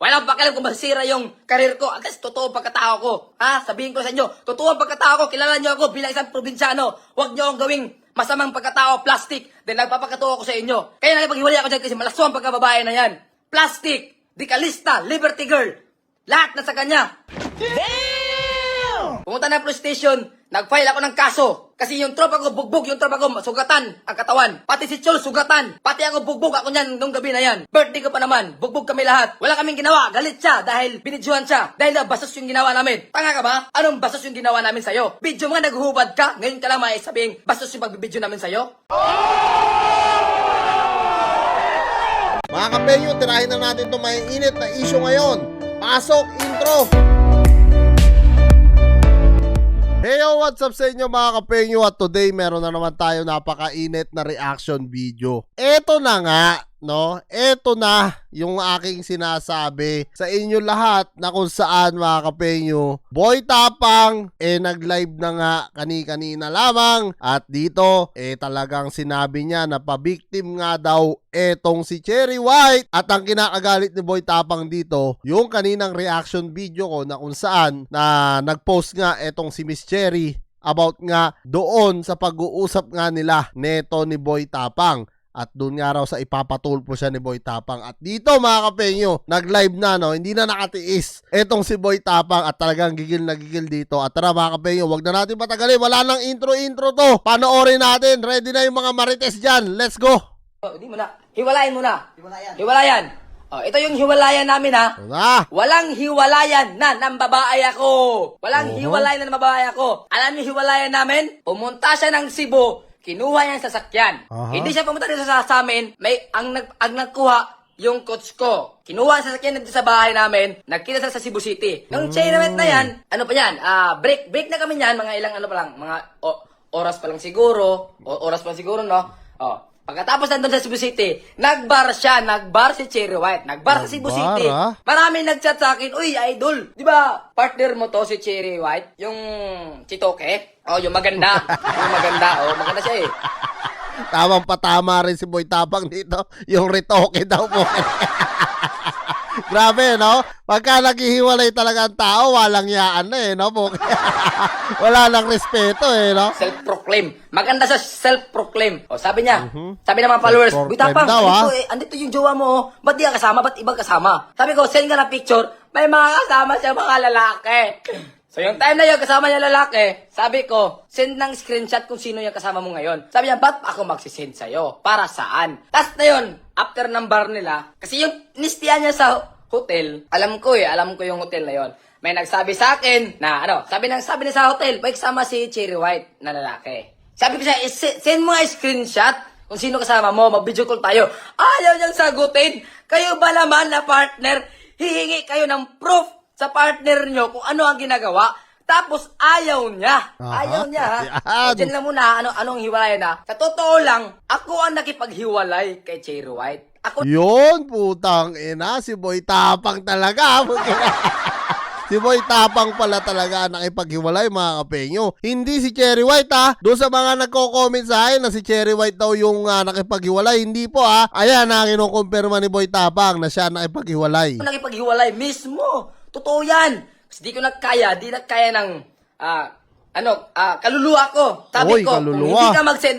Walang pakialam kung masira yung karir ko. At least, totoo ang pagkatao ko. Ha? Sabihin ko sa inyo, totoo ang pagkatao ko. Kilala nyo ako bilang isang probinsyano. Huwag nyo akong gawing masamang pagkatao, plastic. Then nagpapakatao ako sa inyo. Kaya nakipaghiwalay ako dyan kasi malaso ang pagkababae na yan. Plastic, dekalista, liberty girl. Lahat na sa kanya. Damn! Pumunta na police station, nag-file ako ng kaso. Kasi yung tropa ko bugbog, yung tropa ko sugatan ang katawan. Pati si Chol sugatan. Pati ako bugbog ako niyan nung gabi na yan. Birthday ko pa naman, bugbog kami lahat. Wala kaming ginawa, galit siya dahil binidyohan siya. Dahil na bastos yung ginawa namin. Tanga ka ba? Anong bastos yung ginawa namin sa'yo? Video mo nga naghuhubad ka, ngayon ka lang maisabing bastos yung pagbibidyo namin sa'yo? Mga kapenyo, tirahin na natin itong may init na issue ngayon. Pasok, intro! Heyo, what's up sa inyo mga kapenyo? At today, meron na naman tayo napakainit na reaction video. Eto na nga, no? Eto na yung aking sinasabi sa inyo lahat na kung saan mga kapenyo, Boy Tapang, nag-live na nga kani-kanina lamang. At dito, talagang sinabi niya na pa-victim nga daw etong si Cherry White. At ang kinakagalit ni Boy Tapang dito, yung kaninang reaction video ko na kung saan na nag-post nga etong si Miss Cherry about nga doon sa pag-uusap nga nila neto ni Boy Tapang. At doon nga raw sa ipapatulpo siya ni Boy Tapang. At dito mga kapenyo, nag-live na, no? Hindi na nakatiis etong si Boy Tapang at talagang gigil na gigil dito. At tara mga kapenyo, wag na natin patagalin. Wala nang intro-intro to. Panoorin natin. Ready na yung mga marites dyan. Let's go! Hindi mo na. Hiwalayan mo na. Hiwalayan. Oh, ito yung hiwalayan namin ha. Walang hiwalayan na ng babae ako. Walang hiwalayan na ng babae ako. Alam niyo hiwalayan namin? Pumunta siya ng Cebu. Kinuha niya yung sasakyan. Hindi siya pumunta dito sa amin. Ang nagkuha yung coach ko. Kinuha ang sasakyan dito sa bahay namin. Nagkita sa Cebu City. Yung chain event na yan, ano pa yan? Break na kami yan. Mga ilang ano pa lang. Mga oras pa lang siguro. Oras pa lang siguro, no? Pagkatapos nandun sa Cebu City, nagbar siya, nagbar si Cherry White, nagbar sa Cebu City. Maraming nagchat sa akin, uy, idol, di ba partner mo to si Cherry White? Yung chitoke? Yung maganda. Yung maganda, maganda siya eh. Tamang patama rin si Boy Tapang dito. Yung retoke daw po. Grabe, no? Pagka naghihiwalay talaga ang tao, walang yaan na no? Wala lang respeto no? Self-proclaim. Maganda sa self-proclaim. Sabi niya, sabi ng mga followers, Boy Tapang, andito yung jowa mo, ba't di ka kasama, ba't ibang kasama? Sabi ko, send ka na picture, may mga kasama siya mga lalaki. So yung time na yun, kasama niya lalaki, sabi ko, send ng screenshot kung sino yung kasama mo ngayon. Sabi niya, ba't ako magsisend sa'yo? Para saan? Tapos na yun, after ng bar nila, kasi yung nistiyan niya sa hotel, alam ko yung hotel na yun. May nagsabi sa akin na, sabi niya sa hotel, may kasama si Cherry White na lalaki. Sabi ko siya, send mo nga screenshot kung sino kasama mo, mag-video call tayo. Ayaw niyang sagutin. Kayo ba naman na partner, hihingi kayo ng proof sa partner nyo kung ano ang ginagawa, tapos ayaw niya. Ayaw niya, ha? Diyan lang muna, anong hiwalayan na? Sa totoo lang, ako ang nakipaghiwalay kay Cherry White. Yun, putang ina, si Boy Tapang talaga. Si Boy Tapang pala talaga ang nakipaghiwalay mga kapenyo. Hindi si Cherry White Doon sa mga nagko-comment sa akin na si Cherry White daw yung nakipaghiwalay. Hindi po Ayan na kinukumpirma ni Boy Tapang na siya nakipaghiwalay. Nakipaghiwalay mismo. Totoo yan. Kasi di nakaya ng kaluluwa ko. Sabi ko, kung hindi ka mag-send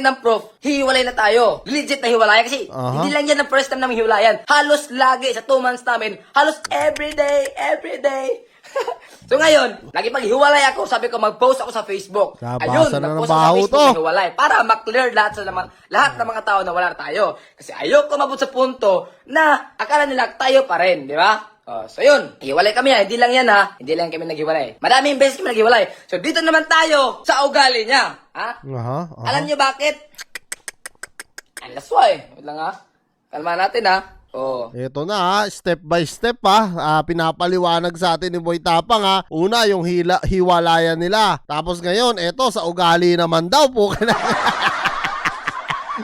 ng proof, hihiwalay na tayo. Legit na hiwalayan. Kasi hindi lang yan ang first time namin hiwalayan. Halos lagi sa 2 months namin. Halos everyday. So ngayon, nakipaghiwalay ako. Sabi ko, mag-post ako sa Facebook. Ayun, nag-post ako sa Facebook, hiwalay. Para ma-clear lahat ng mga tao na wala na tayo. Kasi ayoko mabot sa punto na akala nila tayo pa rin, di ba? So yun, hiwalay kami Hindi lang yan Hindi lang kami naghiwalay. Maraming beses kami naghiwalay. So dito naman tayo sa ugali niya. Alam niyo bakit? Ang laswa Wait lang Kalma natin Ito na step by step pinapaliwanag sa atin ni Boy Tapang Una yung hiwalayan nila. Tapos ngayon, eto sa ugali naman daw po.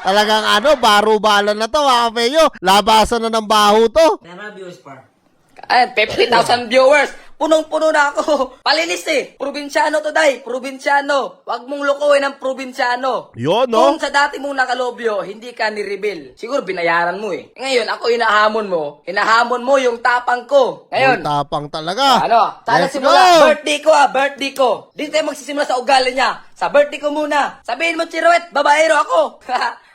Talagang baro-balan na to mga kapenyo. Labasan na ng baho to. May mga viewers pa. 50,000 viewers. Punong-puno na ako. Palinis eh. Probinsyano to, day. Probinsyano. Huwag mong lukuhin ang probinsyano. Yun, no? Kung sa dati mong nakalobyo, hindi ka ni-reveal. Siguro binayaran mo eh. Ngayon, ako hinahamon mo. Hinahamon mo yung tapang ko. Ngayon, Boy Tapang talaga. ano? Sana Let's simula. go! Birthday ko birthday ko. Dito tayo magsisimula sa ugali niya. Sa birthday ko muna. Sabihin mo, Chiruet, babaero ako.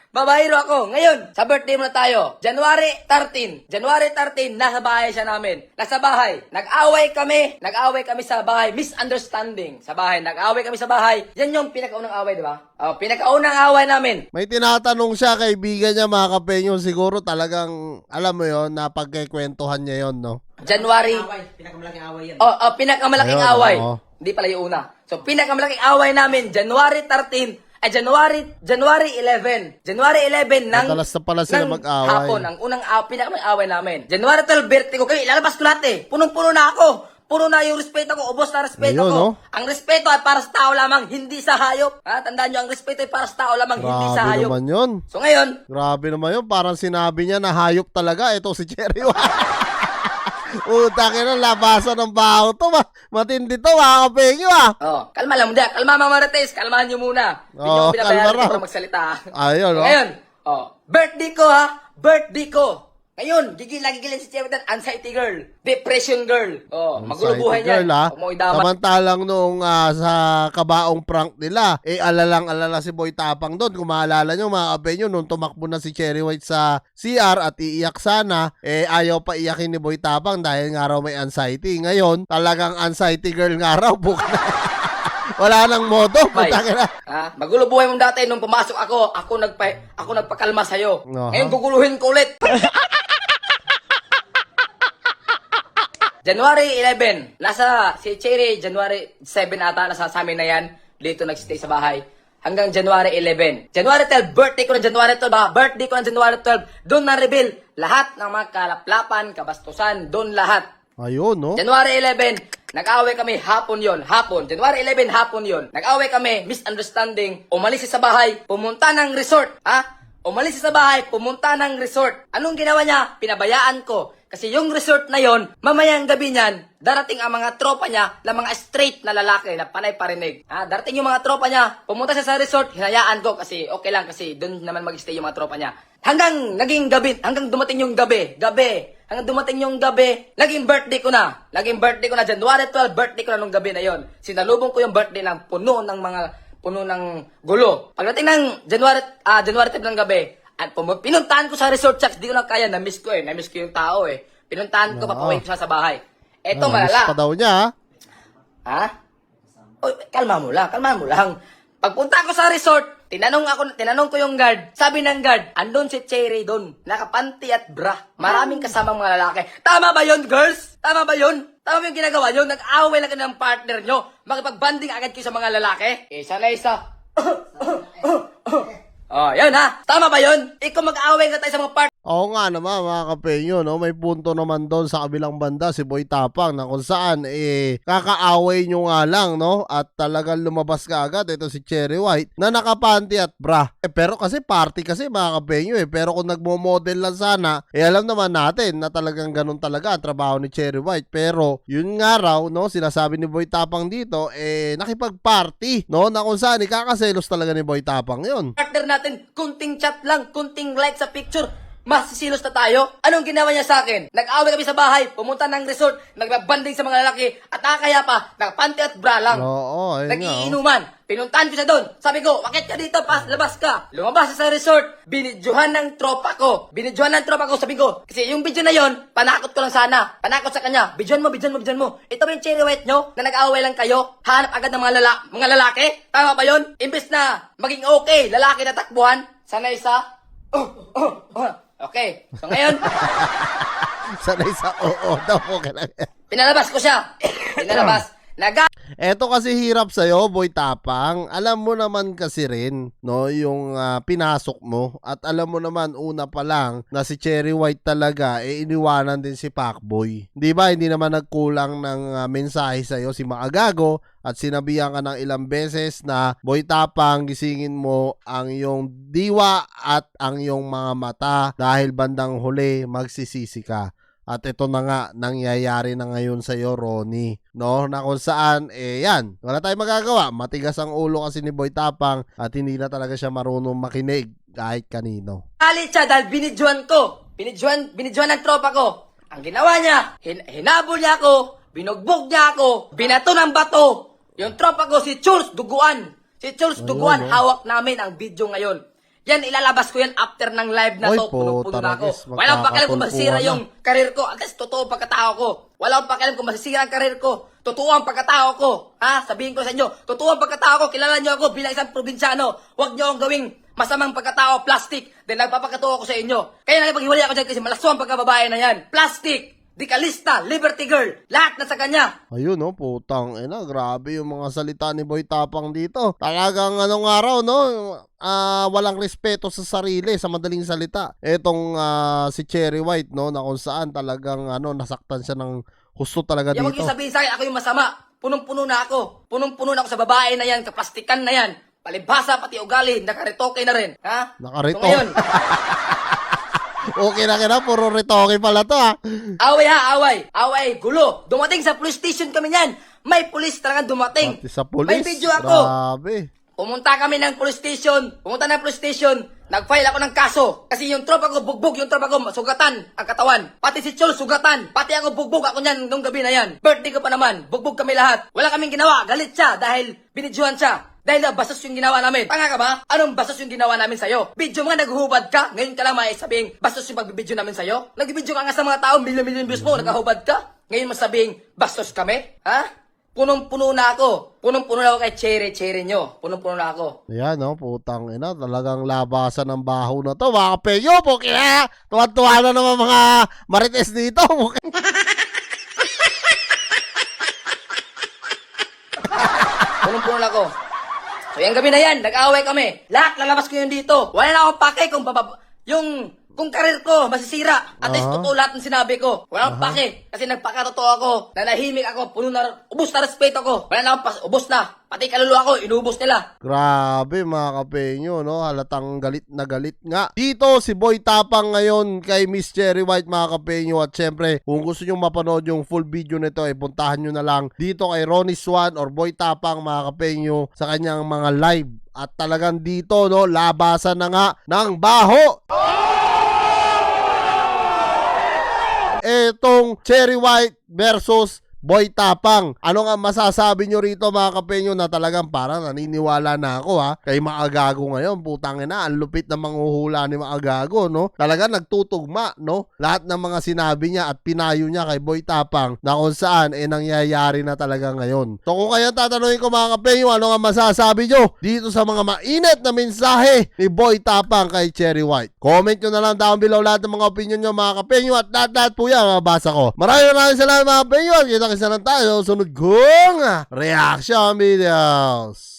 Babaero ako. Ngayon, sa birthday muna tayo. January 13. January 13, nasa bahay siya namin. Nasa bahay. Nag-away kami sa bahay. Misunderstanding sa bahay. Nag-away kami sa bahay. Yan yung pinakaunang away, di ba? Oh, pinakaunang away namin. May tinatanong siya, kaibigan niya mga kapenyo, siguro talagang, alam mo yon napagkikwentuhan niya yon, no? January. Pinakamalaking away yan. Pinakamalaking Ayun, away. oo. Hindi pala yung una. So, pinakamalaki away namin, January 13, January 11. January 11 ng Madalas na pala sila ng mag-away. hapon, ang unang pinakamalaki away namin. January 12, birthday ko. Kaya ilalabas ko lahat eh. Punong-puno na ako. Puno na yung respeto ko. Ubos na respeto Ayun, ko. no? Ang respeto ay para sa tao lamang, hindi sa hayop. Tandaan nyo, ang respeto ay para sa tao lamang, hindi sa Grabe hayop. naman yun. So ngayon, Grabe naman yun. Parang sinabi niya na hayop talaga. Ito si Cherry White. Utang na labasan ng baho to. Matindi to mga kapenyo kalma lang. Hindi, kalma mga Marites. Kalmahan nyo muna. Hindi nyo Oo, ko binabayaran kalma raw. ko na magsalita. Ayun, no? Ngayon, birthday ko Birthday ko. Ngayon, gigilin si Cherry, anxiety girl, depression girl. Magulo buhay niya. Girl, Huwag mo idaman. Samantalang noong sa kabaong prank nila, alalang-alala si Boy Tapang doon. Kung maalala nyo mga kapenyo, nung tumakbo na si Cherry White sa CR at iiyak sana, ayaw pa iyakin ni Boy Tapang dahil nga raw may anxiety. Ngayon, talagang anxiety girl nga raw. Wala nang modo. Bay, Putang ina. magulo buhay mo dati nung pumasok ako nagpakalma sa'yo. Aha. Ngayon, guguluhin ko ulit. January 11, nasa si Cherry, January 7 ata, nasa sa amin na yan. Dito nagstay sa bahay. Hanggang January 11. January 12, birthday ko na January 12 birthday ko na January 12. Doon na-reveal lahat ng mga kalaplapan, kabastusan, doon lahat. Ayun, no? January 11, nag-away kami hapon yon. January 11, hapon yon. Nag-away kami, misunderstanding, umalis siya sa bahay, pumunta ng resort. Umalis siya sa bahay, pumunta ng resort. Anong ginawa niya? Pinabayaan ko. Kasi yung resort na yon, mamayang gabi niyan, darating ang mga tropa niya na mga straight na lalaki na panay parinig. Darating yung mga tropa niya, pumunta siya sa resort, hinayaan ko kasi okay lang kasi doon naman mag-stay yung mga tropa niya. Hanggang naging gabi, hanggang dumating yung gabi, hanggang dumating yung gabi, naging birthday ko na. January 12, birthday ko na nung gabi na yon. Sinalubong ko yung birthday ng puno ng gulo. Pagdating ng January 12 ng gabi, at pinuntahan ko sa resort, Chucks, di ko na kaya, na-miss ko yung tao eh. Pinuntahan ko, papaway ko siya sa bahay. Eto malala. Miss pa daw niya, Kalma mo lang. Pagpunta ko sa resort, tinanong ko yung guard. Sabi ng guard, andun si Cherry doon, nakapanty at bra. Maraming kasamang mga lalaki. Tama ba yun, girls? Tama ba yung ginagawa nyo? Nag-away lang kayo ng partner nyo. Makipag-banding agad kayo sa mga lalaki. Isa na isa. Yan Tama ba yun? Ikaw mag-away ka tayo sa mga partner. Oo nga naman mga kapenyo, no? May punto naman doon sa kabilang banda si Boy Tapang na kung saan kakaaway nyo nga lang, no? At talagang lumabas ka agad ito si Cherry White na nakapanty at bra. Pero kasi party kasi mga kapenyo pero kung nagmo-model lang sana, alam naman natin na talagang ganun talaga ang trabaho ni Cherry White. Pero yun nga raw, no? Sinasabi ni Boy Tapang dito, nakipag-party, no? Na kung saan ikakaselos talaga ni Boy Tapang yun. Partner natin, kunting chat lang, kunting like sa picture. Masisilos na tayo. Anong ginawa niya sa akin? Nag-away kami sa bahay, pumunta ng resort, nagbabanding sa mga lalaki, at nakakaya pa, nakapanty at bra lang. Oo, ayun nga. Nagiinuman. Pinuntahan ko siya doon. Sabi ko, bakit ka dito? Labas ka. Lumabas siya sa resort. Binidyohan ng tropa ko. Sabi ko, kasi yung video na yon, panakot ko lang sana. Panakot sa kanya. Bidyohan mo. Ito ba yung Cherry White nyo? Na nag-away lang kayo? Hanap agad ng mga lalaki? Tama ba yon? Imbes na maging okay, lalaki na takbuhan. Sana isa. Okay. So ngayon, Sanay sa oo daw. Okay lang. pinalabas ko siya. Eto kasi hirap sa'yo, Boy Tapang. Alam mo naman kasi rin, no, yung pinasok mo. At alam mo naman, una pa lang, na si Cherry White talaga, iniwanan din si Pacboy. Di ba, hindi naman nagkulang ng mensahe sa'yo si Maagago at sinabihan ka ng ilang beses na, Boy Tapang, gisingin mo ang iyong diwa at ang iyong mga mata dahil bandang huli, magsisisi ka. At ito na nga, nangyayari na ngayon sa'yo, Ronnie. No? Na kung saan, yan. Wala tayong magagawa. Matigas ang ulo kasi ni Boy Tapang at hindi na talaga siya marunong makinig kahit kanino. Galit siya dahil binidjuan ko. Binidjuan ng tropa ko. Ang ginawa niya, hinabol niya ako, binugbog niya ako, binato ng bato. Yung tropa ko, si Charles Duguan. Si Charles Duguan, hawak namin ang video ngayon. Yan, ilalabas ko yan after ng live na Oy, to. Punong-puno na ako. taragis, Walang pakialam kung masisira magkakatulpuan yung karir ko. At least, totoo ang pagkatao ko. Walang pakialam kung masisira ang karir ko. Totoo ang pagkatao ko. Ha? Sabihin ko sa inyo, totoo ang pagkatao ko. Kilala niyo ako bilang isang probinsyano. Huwag niyo akong gawing masamang pagkatao, plastic. Then nagpapakatao ako sa inyo. Kaya nakipaghiwalay ako dyan kasi malaso ang pagkababae na yan. Plastic! Dikalista, Liberty Girl, lahat na sa kanya. Ayun, no, putang ina, grabe yung mga salita ni Boy Tapang dito. Talagang anong araw, no, walang respeto sa sarili, sa madaling salita. Etong si Cherry White, no, na kung saan talagang nasaktan siya ng husto talaga Yan, huwag dito. yung sabihin sa akin, ako yung masama. Punong-puno na ako. Punong-puno na ako sa babae na yan, kaplastikan na yan. Palibhasa, pati ugali, nakaretoke na rin. Ha? Nakaretoke. So ngayon, Okay na, puro retoke pala to, ha. away, gulo. Dumating sa police station kami niyan. May police talaga dumating. Pati sa pulis. May video ako. Grabe. Pumunta kami ng police station. Nag-file ako ng kaso. Kasi yung tropa ko bugbog, yung tropa ko sugatan ang katawan. Pati si Chol sugatan. Pati ako bugbog ako niyan nung gabi na yan. Birthday ko pa naman. Bugbog kami lahat. Wala kaming ginawa. Galit siya dahil binidyohan siya. Dahil na bastos yung ginawa namin. Tanga ka ba? Anong bastos yung ginawa namin sa'yo? Video mga naghuhubad ka? Ngayon ka lang sabing bastos yung pagbibidyo namin sa'yo? Nagbibidyo ka nga sa mga tao, milyon-milyon views mo, nagahubad ka? Ngayon masabing bastos kami? Ha? Punong-puno na ako. Punong-puno na ako kay Cherry nyo. Punong-puno na ako. Yan, no, putang ina, talagang labasan ng baho na to. Mga kapeyo po, kaya tuwan-tuwa na naman mga marites dito. Punong-puno na ako. So, yung gabi na yan, nag-away kami. Lahat lalabas ko yun dito. Wala na akong pake kung karir ko masisira. At least totoo lahat ng sinabi ko. Wala akong pake. Kasi nagpakatotoo ako. Nanahimik ako. Ubus na respeto ko. Wala na akong ubus na. Pati kaluluwa ko, inubos nila. Grabe mga kapenyo, no? Halatang galit na galit nga. Dito si Boy Tapang ngayon kay Miss Cherry White mga kapenyo. At syempre, kung gusto nyo mapanood yung full video nito, puntahan nyo na lang dito kay Ronnie Swan or Boy Tapang mga kapenyo sa kanyang mga live. At talagang dito, no, labasan na nga ng baho. Etong Cherry White versus Boy Tapang. Ano nga masasabi nyo rito mga kapenyo na talagang parang naniniwala na ako, ha? Kay Maagago ngayon, putang ina, ang lupit na manghuhula ni Maagago, no? Talagang nagtutugma, no? Lahat ng mga sinabi niya at pinayo niya kay Boy Tapang na kung saan nangyayari na talaga ngayon. So kung kaya tatanungin ko mga kapenyo, ano nga masasabi nyo dito sa mga mainit na mensahe ni Boy Tapang kay Cherry White? Comment nyo na lang down below lahat ng mga opinion nyo mga kapenyo at lahat po yan mabasa ko. Maraming salamat mga kapenyo at kita-kita na tayo sunod kong reaction videos.